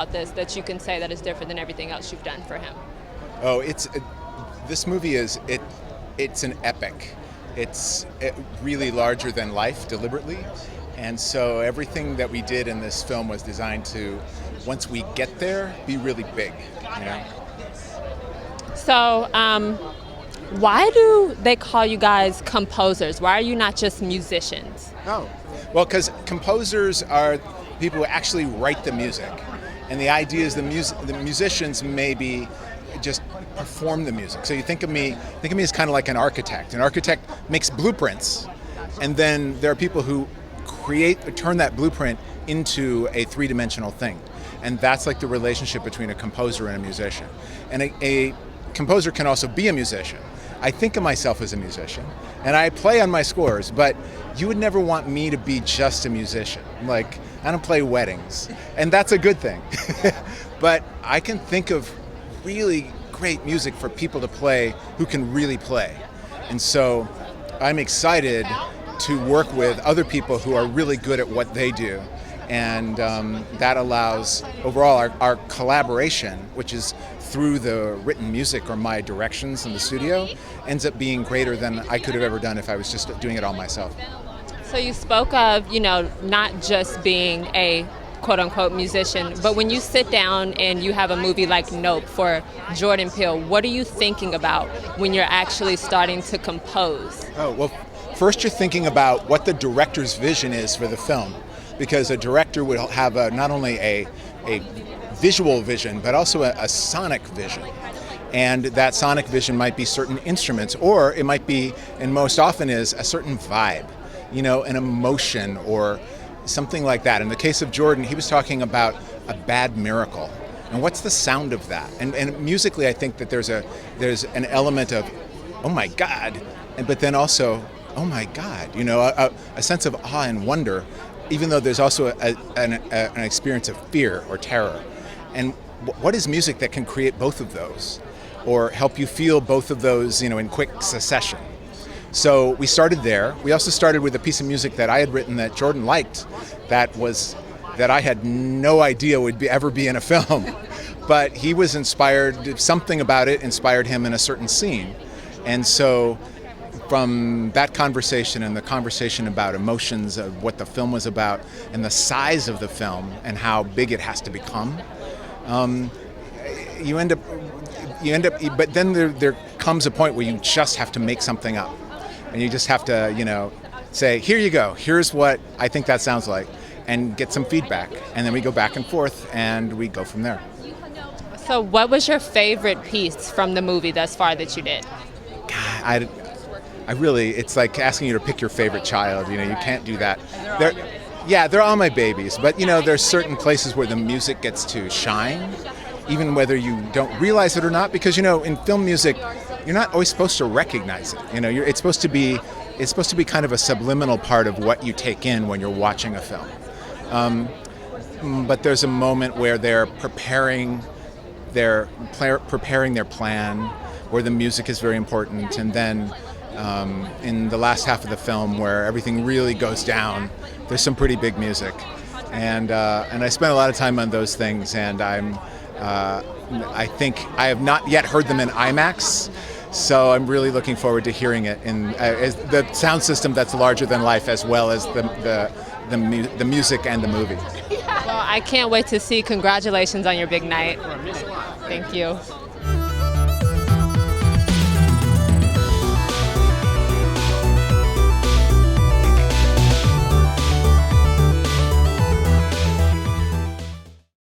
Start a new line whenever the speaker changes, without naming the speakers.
about this that you can say that is different than everything else you've done for him?
Oh, this movie it's an epic. It's really larger than life deliberately. And so everything that we did in this film was designed to, once we get there, be really big, you know?
So, why do they call you guys composers? Why are you not just musicians?
Oh, well, because composers are people who actually write the music. And the idea is the musicians maybe just perform the music. So you think of me as kind of like an architect. An architect makes blueprints, and then there are people who turn that blueprint into a three-dimensional thing. And that's like the relationship between a composer and a musician. And a composer can also be a musician. I think of myself as a musician, and I play on my scores, but you would never want me to be just a musician. Like, I don't play weddings, and that's a good thing. But I can think of really great music for people to play who can really play. And so I'm excited to work with other people who are really good at what they do. And that allows overall our collaboration, which is through the written music or my directions in the studio, ends up being greater than I could have ever done if I was just doing it all myself.
So you spoke of, not just being a quote-unquote musician, but when you sit down and you have a movie like Nope for Jordan Peele, what are you thinking about when you're actually starting to compose?
Oh, well, first you're thinking about what the director's vision is for the film, because a director would have not only a visual vision, but also a sonic vision. And that sonic vision might be certain instruments, or it might be, and most often is, a certain vibe, an emotion or something like that. In the case of Jordan, he was talking about a bad miracle. And what's the sound of that? And musically, I think that there's an element of, oh my God, but then also, oh my God, a sense of awe and wonder, even though there's also an experience of fear or terror. And what is music that can create both of those, or help you feel both of those, in quick succession? So we started there. We also started with a piece of music that I had written that Jordan liked, that I had no idea would ever be in a film. But he was inspired, something about it inspired him in a certain scene. And so from that conversation and the conversation about emotions of what the film was about and the size of the film and how big it has to become, you end up, but then there comes a point where you just have to make something up. And you just have to, say, here you go, here's what I think that sounds like, and get some feedback. And then we go back and forth, and we go from there.
So what was your favorite piece from the movie thus far that you did?
God, I really, it's like asking you to pick your favorite child. You can't do that. They're all my babies, but there's certain places where the music gets to shine, even whether you don't realize it or not, because in film music, you're not always supposed to recognize it. It's supposed to be kind of a subliminal part of what you take in when you're watching a film. But there's a moment where they're preparing their plan, where the music is very important, and then in the last half of the film, where everything really goes down, there's some pretty big music, and I spent a lot of time on those things, and I think I have not yet heard them in IMAX, so I'm really looking forward to hearing it in as the sound system that's larger than life, as well as the music and the movie.
Well, I can't wait to see. Congratulations on your big night. Thank you.